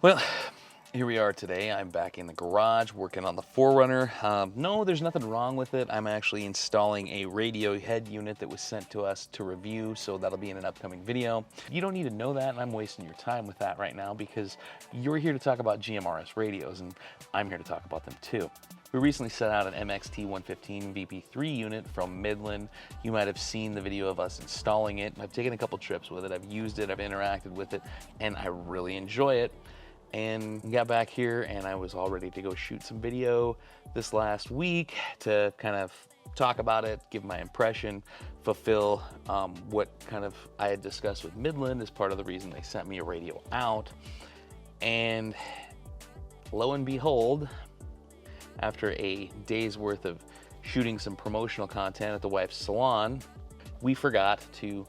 Well, here we are today. I'm back in the garage working on the 4Runner. No, there's nothing wrong with it. I'm actually installing a radio head unit that was sent to us to review, so that'll be in an upcoming video. You don't need to know that, and I'm wasting your time with that right now because you're here to talk about GMRS radios, and I'm here to talk about them too. We recently set out an MXT115 VP3 unit from Midland. You might have seen the video of us installing it. I've taken a couple trips with it, I've used it, I've interacted with it, and I really enjoy it. And got back here and I was all ready to go shoot some video this last week to kind of talk about it, give my impression, fulfill what kind of I had discussed with Midland as part of the reason they sent me a radio out. And lo and behold, after a day's worth of shooting some promotional content at the wife's salon, we forgot to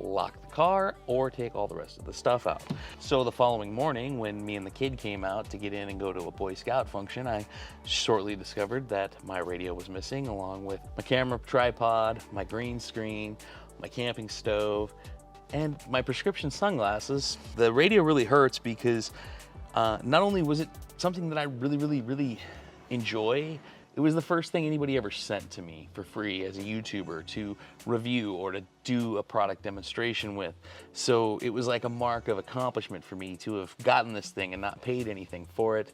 lock the car or take all the rest of the stuff out. So the following morning, when me and the kid came out to get in and go to a Boy Scout function, I shortly discovered that my radio was missing, along with my camera tripod, my green screen, my camping stove, and my prescription sunglasses. The radio really hurts because not only was it something that I really enjoy, it was the first thing anybody ever sent to me for free as a YouTuber to review or to do a product demonstration with. So it was like a mark of accomplishment for me to have gotten this thing and not paid anything for it,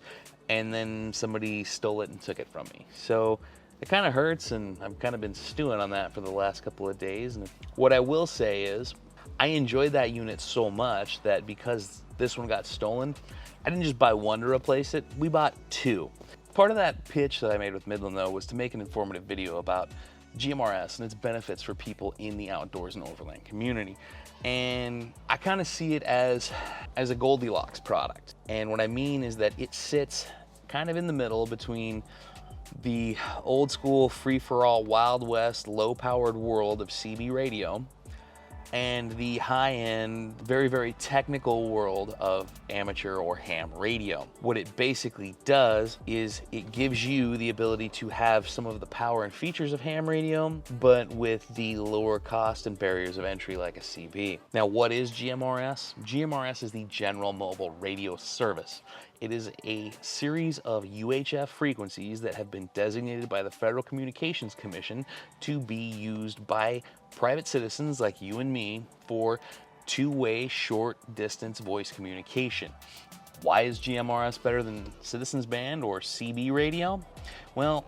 and then somebody stole it and took it from me. So it kind of hurts, and I've kind of been stewing on that for the last couple of days. And what I will say is I enjoyed that unit so much that because this one got stolen, I didn't just buy one to replace it, we bought two. Part of that pitch that I made with Midland, though, was to make an informative video about GMRS and its benefits for people in the outdoors and overland community. And I kind of see it as a Goldilocks product. And what I mean is that it sits kind of in the middle between the old school free-for-all Wild West low-powered world of CB radio and the high-end, very technical world of amateur or ham radio. What it basically does is it gives you the ability to have some of the power and features of ham radio, but with the lower cost and barriers of entry like a CB. Now, what is GMRS? GMRS is the General Mobile Radio Service. It is a series of UHF frequencies that have been designated by the Federal Communications Commission to be used by private citizens like you and me for two-way short-distance voice communication. Why is GMRS better than Citizens Band or CB radio? Well,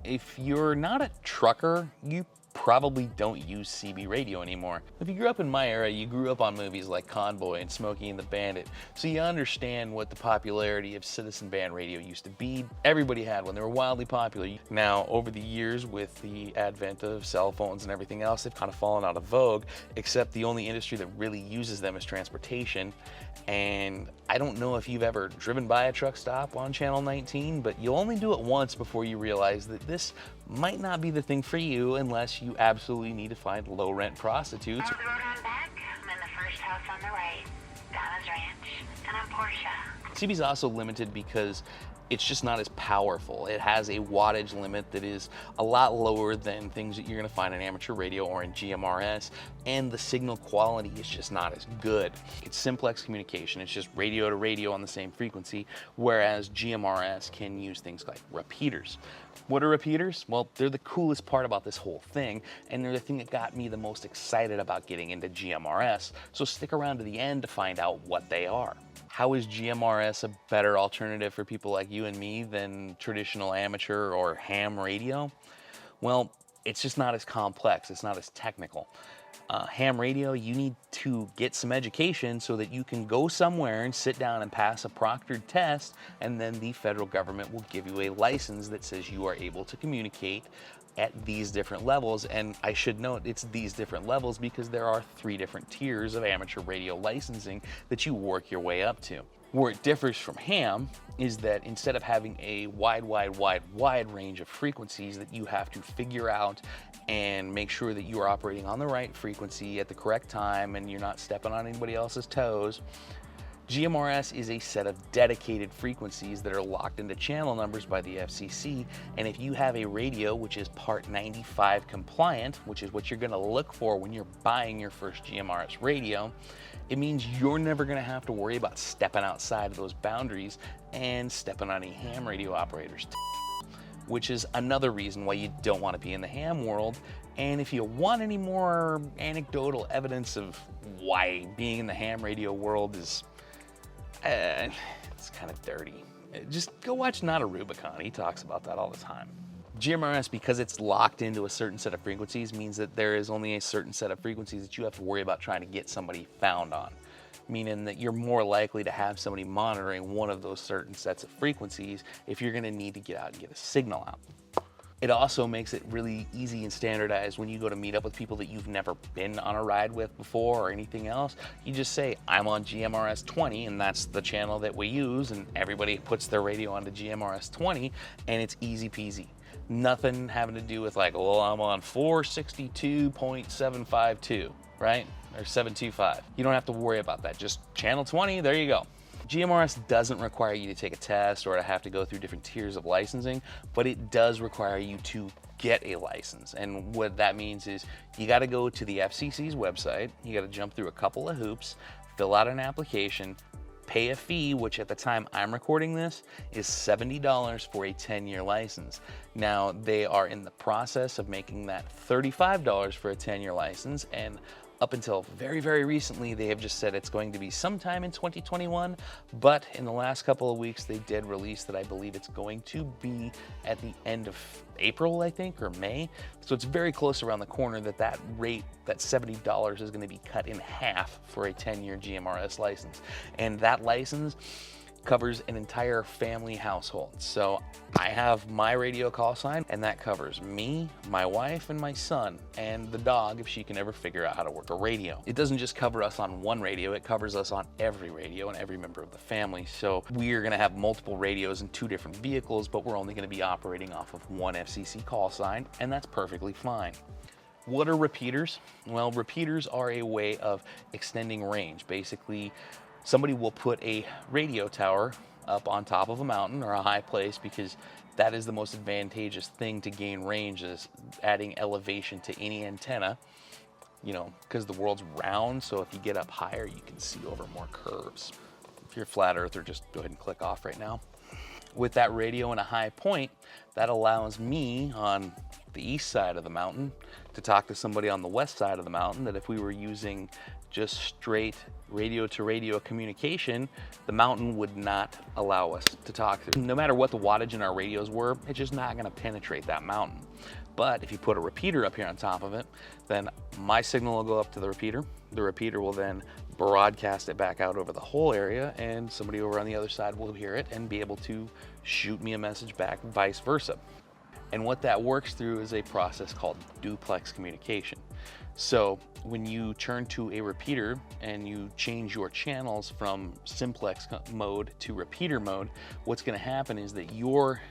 if you're not a trucker, you probably don't use CB radio anymore. If you grew up in my era, you grew up on movies like Convoy and Smokey and the Bandit, so you understand what the popularity of Citizen Band radio used to be. Everybody had one. They were wildly popular. Now, over the years, with the advent of cell phones and everything else, they've kind of fallen out of vogue, except the only industry that really uses them is transportation. And I don't know if you've ever driven by a truck stop on Channel 19, but you'll only do it once before you realize that this might not be the thing for you unless you absolutely need to find low-rent prostitutes. On the road on back, I'm in the first house on the right, Donna's Ranch, and I'm Portia. CB's also limited because it's just not as powerful. It has a wattage limit that is a lot lower than things that you're going to find in amateur radio or in GMRS, and the signal quality is just not as good. It's simplex communication. It's just radio to radio on the same frequency, whereas GMRS can use things like repeaters. What are repeaters? Well, they're the coolest part about this whole thing, and they're the thing that got me the most excited about getting into GMRS, so stick around to the end to find out what they are. How is GMRS a better alternative for people like you and me than traditional amateur or ham radio? Well, it's just not as complex, it's not as technical. Ham radio, you need to get some education so that you can go somewhere and sit down and pass a proctored test, and then the federal government will give you a license that says you are able to communicate at these different levels. And I should note it's these different levels because there are 3 different tiers of amateur radio licensing that you work your way up to. Where it differs from ham is that instead of having a wide range of frequencies that you have to figure out and make sure that you are operating on the right frequency at the correct time and you're not stepping on anybody else's toes, GMRS is a set of dedicated frequencies that are locked into channel numbers by the FCC, and if you have a radio which is Part 95 compliant, which is what you're going to look for when you're buying your first GMRS radio, it means you're never going to have to worry about stepping outside of those boundaries and stepping on any ham radio operators, which is another reason why you don't want to be in the ham world. And if you want any more anecdotal evidence of why being in the ham radio world is it's kind of dirty, just go watch Not a Rubicon. He talks about that all the time. GMRS, because it's locked into a certain set of frequencies, means that there is only a certain set of frequencies that you have to worry about trying to get somebody found on, meaning that you're more likely to have somebody monitoring one of those certain sets of frequencies if you're going to need to get out and get a signal out. It also makes it really easy and standardized when you go to meet up with people that you've never been on a ride with before or anything else. You just say, I'm on GMRS 20, and that's the channel that we use, and everybody puts their radio onto GMRS 20, and it's easy peasy. Nothing having to do with like, well, I'm on 462.752, right? Or 725. You don't have to worry about that. Just channel 20, there you go. GMRS doesn't require you to take a test or to have to go through different tiers of licensing, but it does require you to get a license. And what that means is you got to go to the FCC's website, you got to jump through a couple of hoops, fill out an application, pay a fee, which at the time I'm recording this is $70 for a 10-year license. Now, they are in the process of making that $35 for a 10-year license, and up until very, very recently, they have just said it's going to be sometime in 2021, but in the last couple of weeks, they did release that I believe it's going to be at the end of April, I think, or May. So it's very close around the corner that rate, that $70 is going to be cut in half for a 10-year GMRS license. And that license covers an entire family household. So I have my radio call sign, and that covers me, my wife, and my son, and the dog if she can ever figure out how to work a radio. It doesn't just cover us on one radio, it covers us on every radio and every member of the family. So we're gonna have multiple radios in 2 different vehicles, but we're only gonna be operating off of one FCC call sign, and that's perfectly fine. What are repeaters? Well, repeaters are a way of extending range. Basically, somebody will put a radio tower up on top of a mountain or a high place because that is the most advantageous thing to gain range, is adding elevation to any antenna, you know, because the world's round, so if you get up higher, you can see over more curves. If you're a flat earther, just go ahead and click off right now. With that radio in a high point, that allows me on the east side of the mountain to talk to somebody on the west side of the mountain that if we were using just straight radio to radio communication, the mountain would not allow us to talk to. No matter what the wattage in our radios were, it's just not gonna penetrate that mountain. But if you put a repeater up here on top of it, then my signal will go up to the repeater. The repeater will then broadcast it back out over the whole area, and somebody over on the other side will hear it and be able to shoot me a message back, vice versa. And what that works through is a process called duplex communication. So when you turn to a repeater and you change your channels from simplex mode to repeater mode, what's going to happen is that your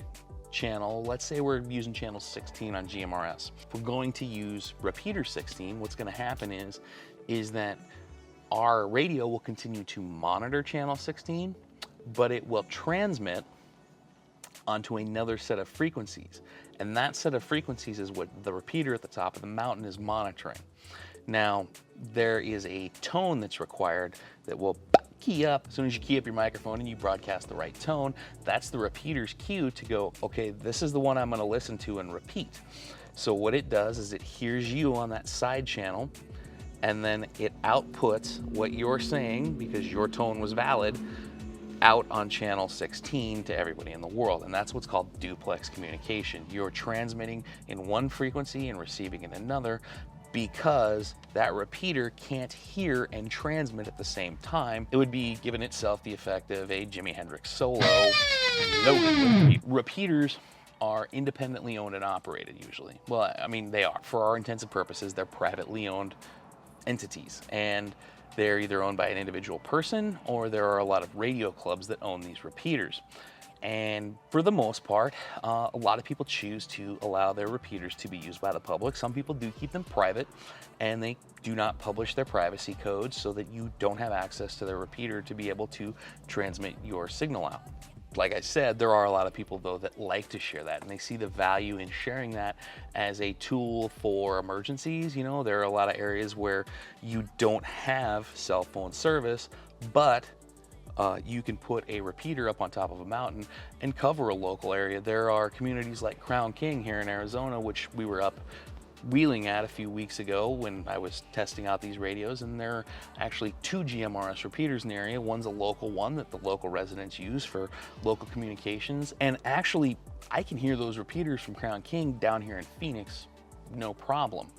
channel, let's say we're using channel 16 on GMRS. If we're going to use repeater 16, what's going to happen is that our radio will continue to monitor channel 16, but it will transmit onto another set of frequencies. And that set of frequencies is what the repeater at the top of the mountain is monitoring. Now, there is a tone that's required that will key up. As soon as you key up your microphone and you broadcast the right tone, that's the repeater's cue to go, okay, this is the one I'm gonna listen to and repeat. So what it does is it hears you on that side channel, and then it outputs what you're saying, because your tone was valid, out on channel 16 to everybody in the world. And that's what's called duplex communication. You're transmitting in one frequency and receiving in another, because that repeater can't hear and transmit at the same time. It would be giving itself the effect of a Jimi Hendrix solo. Repeaters are independently owned and operated usually. Well, I mean, they are. For our intents and purposes, they're privately owned entities. And They're either owned by an individual person, or there are a lot of radio clubs that own these repeaters. And for the most part, a lot of people choose to allow their repeaters to be used by the public. Some people do keep them private, and they do not publish their privacy codes so that you don't have access to their repeater to be able to transmit your signal out. Like I said, there are a lot of people though that like to share that, and they see the value in sharing that as a tool for emergencies. You know, there are a lot of areas where you don't have cell phone service, but you can put a repeater up on top of a mountain and cover a local area. There are communities like Crown King here in Arizona, which we were up wheeling at a few weeks ago when I was testing out these radios, and there are actually 2 GMRS repeaters in the area. One's a local one that the local residents use for local communications, and actually I can hear those repeaters from Crown King down here in Phoenix no problem,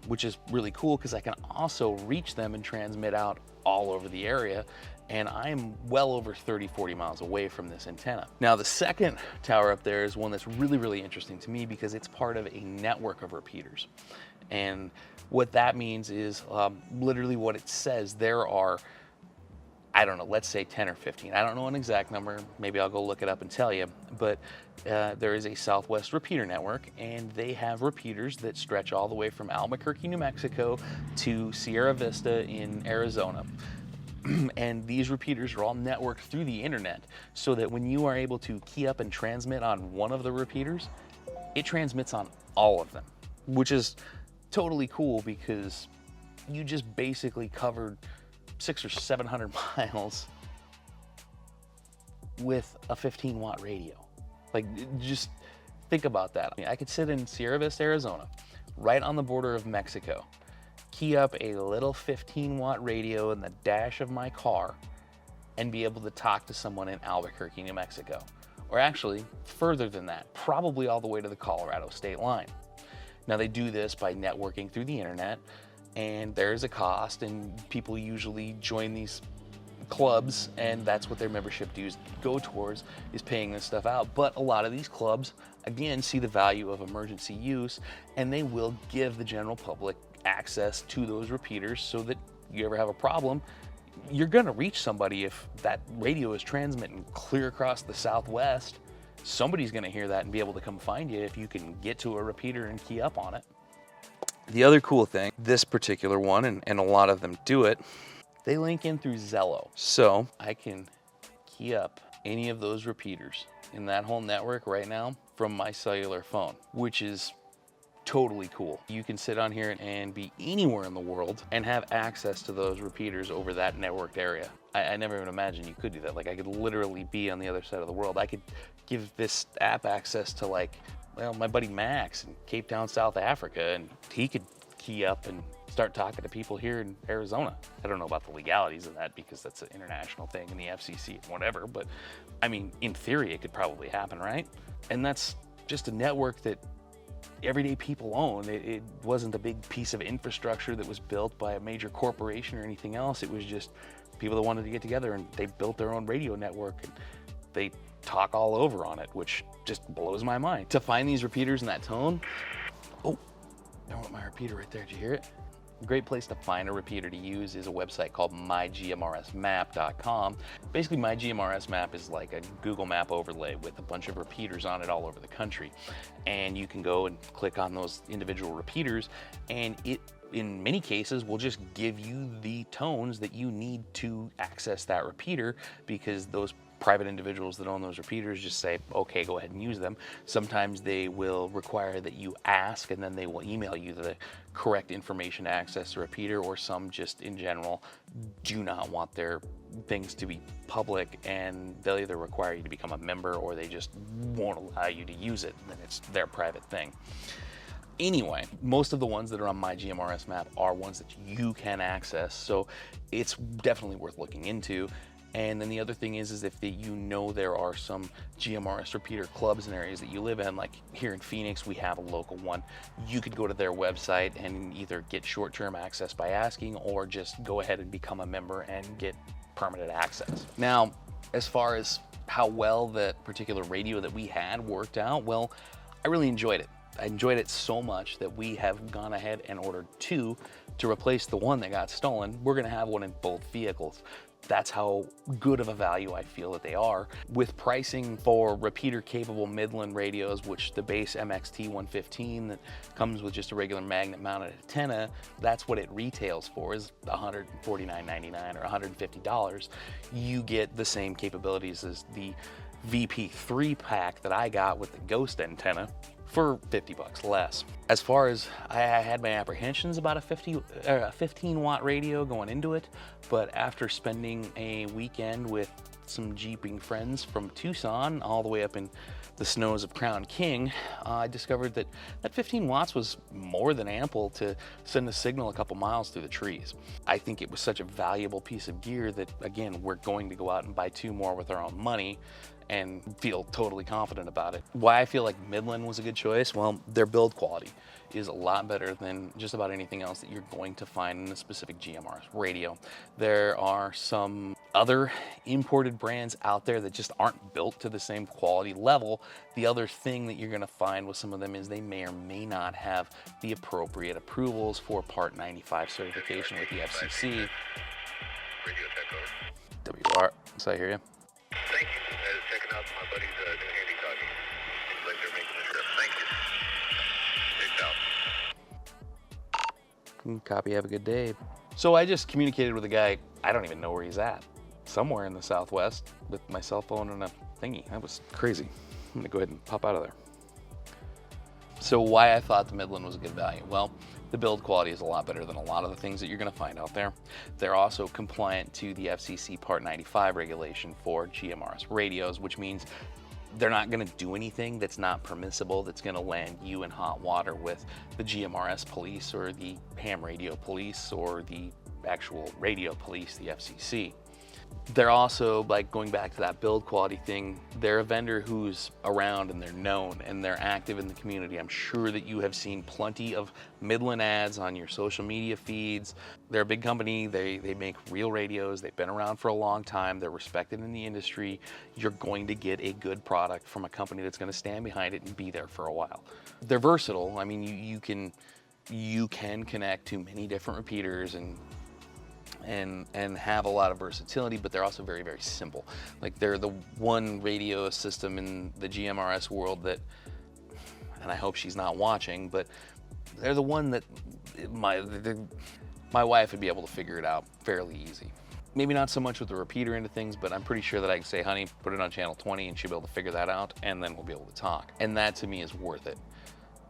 which is really cool because I can also reach them and transmit out all over the area, and I'm well over 30-40 miles away from this antenna. Now the second tower up there is one that's really interesting to me because it's part of a network of repeaters. And what that means is literally what it says. There are, I don't know, let's say 10 or 15. I don't know an exact number. Maybe I'll go look it up and tell you. But there is a Southwest repeater network, and they have repeaters that stretch all the way from Albuquerque, New Mexico to Sierra Vista in Arizona. And these repeaters are all networked through the internet so that when you are able to key up and transmit on one of the repeaters, it transmits on all of them, which is totally cool because you just basically covered 600 or 700 miles with a 15-watt radio. Like, just think about that. I mean, I could sit in Sierra Vista, Arizona, right on the border of Mexico, key up a little 15-watt radio in the dash of my car and be able to talk to someone in Albuquerque, New Mexico. Or actually, further than that, probably all the way to the Colorado state line. Now, they do this by networking through the internet, and there's a cost, and people usually join these clubs, and that's what their membership dues go towards, is paying this stuff out. But a lot of these clubs, again, see the value of emergency use, and they will give the general public access to those repeaters so that you ever have a problem, you're gonna reach somebody. If that radio is transmitting clear across the Southwest, somebody's gonna hear that and be able to come find you if you can get to a repeater and key up on it. The other cool thing, this particular one, and a lot of them do it, they link in through Zello. So I can key up any of those repeaters in that whole network right now from my cellular phone, which is totally cool. You can sit on here and be anywhere in the world and have access to those repeaters over that networked area. I never even imagined you could do that. Like, I could literally be on the other side of the world. I could give this app access to, like, well, my buddy Max in Cape Town, South Africa, and he could key up and start talking to people here in Arizona. I don't know about the legalities of that because that's an international thing and the FCC and whatever, but I mean, in theory, it could probably happen, right? And that's just a network that everyday people own. It wasn't a big piece of infrastructure that was built by a major corporation or anything else. It was just people that wanted to get together, and they built their own radio network, and they talk all over on it, which just blows my mind. To find these repeaters in that tone, oh, there went my repeater right there, did you hear it? A great place to find a repeater to use is a website called mygmrsmap.com. Basically, my GMRS map is like a Google map overlay with a bunch of repeaters on it all over the country. And you can go and click on those individual repeaters, and it, in many cases, will just give you the tones that you need to access that repeater, because those private individuals that own those repeaters just say, okay, go ahead and use them. Sometimes they will require that you ask, and then they will email you the correct information to access the repeater, or some just in general do not want their things to be public, and they'll either require you to become a member, or they just won't allow you to use it, then it's their private thing. Anyway, most of the ones that are on my GMRS map are ones that you can access, so it's definitely worth looking into. And then the other thing is if you know there are some GMRS repeater clubs in areas that you live in, like here in Phoenix, we have a local one. You could go to their website and either get short-term access by asking, or just go ahead and become a member and get permanent access. Now, as far as how well that particular radio that we had worked out, well, I really enjoyed it. I enjoyed it so much that we have gone ahead and ordered 2 to replace the one that got stolen. We're gonna have one in both vehicles. That's how good of a value I feel that they are. With pricing for repeater-capable Midland radios, which the base MXT115 that comes with just a regular magnet-mounted antenna, that's what it retails for, is $149.99 or $150. You get the same capabilities as the VP3 pack that I got with the Ghost antenna for 50 bucks less. As far as I had my apprehensions about a 15 watt radio going into it, but after spending a weekend with some jeeping friends from Tucson all the way up in the snows of Crown King, I discovered that 15 watts was more than ample to send a signal a couple miles through the trees. I think it was such a valuable piece of gear that, again, we're going to go out and buy 2 more with our own money and feel totally confident about it. Why I feel like Midland was a good choice? Well, their build quality is a lot better than just about anything else that you're going to find in a specific GMRS radio. There are some other imported brands out there that just aren't built to the same quality level. The other thing that you're gonna find with some of them is they may or may not have the appropriate approvals for Part 95 certification with the FCC. WR, so I hear you. Thank you. Checking out my buddy's new handy talking. Seems like they're making the trip. Thank you. Peace out. Copy, have a good day. So I just communicated with a guy, I don't even know where he's at. Somewhere in the Southwest with my cell phone and a thingy. That was crazy. I'm gonna go ahead and pop out of there. So why I thought the Midland was a good value? Well, the build quality is a lot better than a lot of the things that you're gonna find out there. They're also compliant to the FCC Part 95 regulation for GMRS radios, which means they're not gonna do anything that's not permissible, that's gonna land you in hot water with the GMRS police or the ham radio police or the actual radio police, the FCC. They're also, like, going back to that build quality thing, they're a vendor who's around and they're known and they're active in the community. I'm sure that you have seen plenty of Midland ads on your social media feeds. They're a big company, they make real radios, they've been around for a long time, they're respected in the industry. You're going to get a good product from a company that's gonna stand behind it and be there for a while. They're versatile. I mean, you can connect to many different repeaters and have a lot of versatility, but they're also very, very simple. Like, they're the one radio system in the GMRS world that, and I hope she's not watching, but they're the one that my wife would be able to figure it out fairly easy. Maybe not so much with the repeater into things, but I'm pretty sure that I can say, honey, put it on channel 20, and she'll be able to figure that out, and then we'll be able to talk. And that to me is worth it.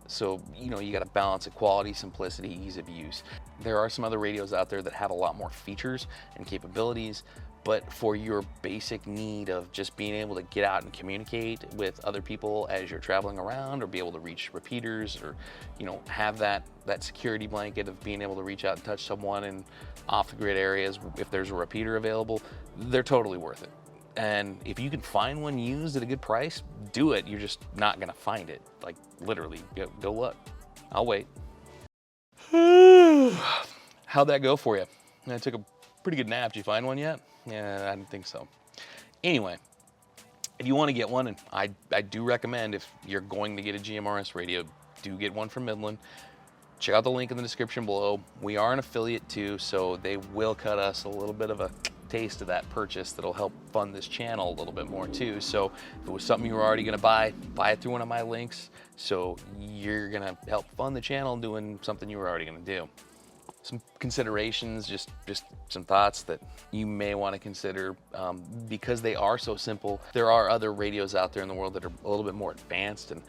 So, you know, you got to balance it, quality, simplicity, ease of use. There are some other radios out there that have a lot more features and capabilities, but for your basic need of just being able to get out and communicate with other people as you're traveling around, or be able to reach repeaters, or, you know, have that security blanket of being able to reach out and touch someone in off-the-grid areas if there's a repeater available, they're totally worth it. And if you can find one used at a good price, do it. You're just not gonna find it. Like, literally, go look. I'll wait. How'd that go for you? I took a pretty good nap. Did you find one yet? Yeah, I didn't think so. Anyway, if you want to get one, and I do recommend, if you're going to get a GMRS radio, do get one from Midland. Check out the link in the description below. We are an affiliate too, so they will cut us a little bit of a taste of that purchase that'll help fund this channel a little bit more too. So if it was something you were already gonna buy it through one of my links, so you're gonna help fund the channel doing something you were already gonna do. Some considerations, just some thoughts that you may want to consider, because they are so simple. There are other radios out there in the world that are a little bit more advanced, and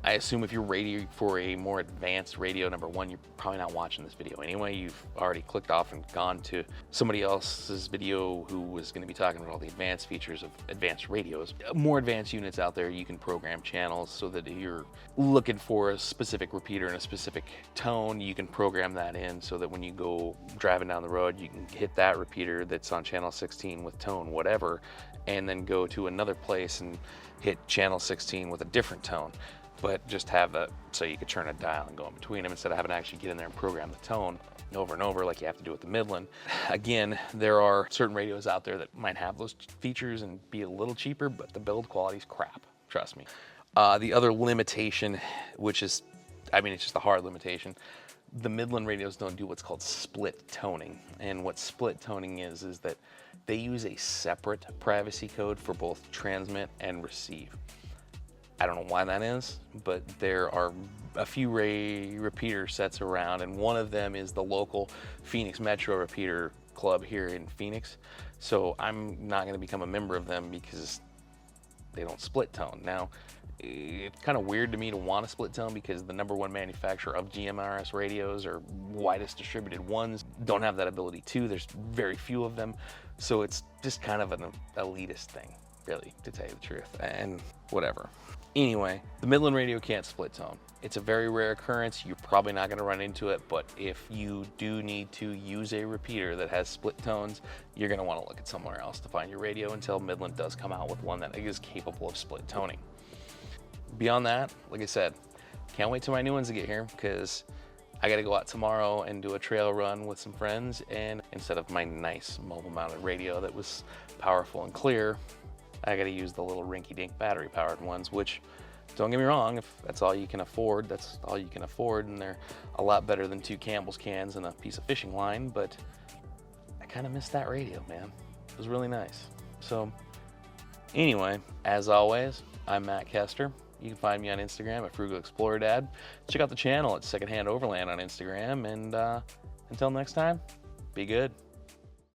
I assume if you're ready for a more advanced radio, number one, you're probably not watching this video anyway. You've already clicked off and gone to somebody else's video who was going to be talking about all the advanced features of advanced radios. More advanced units out there, you can program channels so that if you're looking for a specific repeater in a specific tone, you can program that in so that when you go driving down the road, you can hit that repeater that's on channel 16 with tone whatever, and then go to another place and hit channel 16 with a different tone. But just have that so you could turn a dial and go in between them instead of having to actually get in there and program the tone over and over like you have to do with the Midland. Again, there are certain radios out there that might have those features and be a little cheaper, but the build quality's crap, trust me. The other limitation, which is I mean, it's just a hard limitation. The Midland radios don't do what's called split toning. And what split toning is that they use a separate privacy code for both transmit and receive. I don't know why that is, but there are a few repeater sets around, and one of them is the local Phoenix Metro Repeater Club here in Phoenix. So I'm not going to become a member of them because they don't split tone. Now, it's kind of weird to me to want to split tone because the #1 manufacturer of GMRS radios, or widest distributed ones, don't have that ability too. There's very few of them. So it's just kind of an elitist thing, really, to tell you the truth, and whatever. Anyway, the Midland radio can't split tone. It's a very rare occurrence. You're probably not going to run into it, but if you do need to use a repeater that has split tones, you're going to want to look at somewhere else to find your radio until Midland does come out with one that is capable of split toning. Beyond that, like I said, can't wait till my new ones to get here because I got to go out tomorrow and do a trail run with some friends, and instead of my nice mobile mounted radio that was powerful and clear, I got to use the little rinky-dink battery powered ones, which, don't get me wrong, if that's all you can afford, that's all you can afford, and they're a lot better than 2 Campbell's cans and a piece of fishing line, but I kind of missed that radio, man. It was really nice. So anyway, as always, I'm Matt Kester. You can find me on Instagram at Frugal Explorer Dad. Check out the channel at Secondhand Overland on Instagram, and until next time, be good.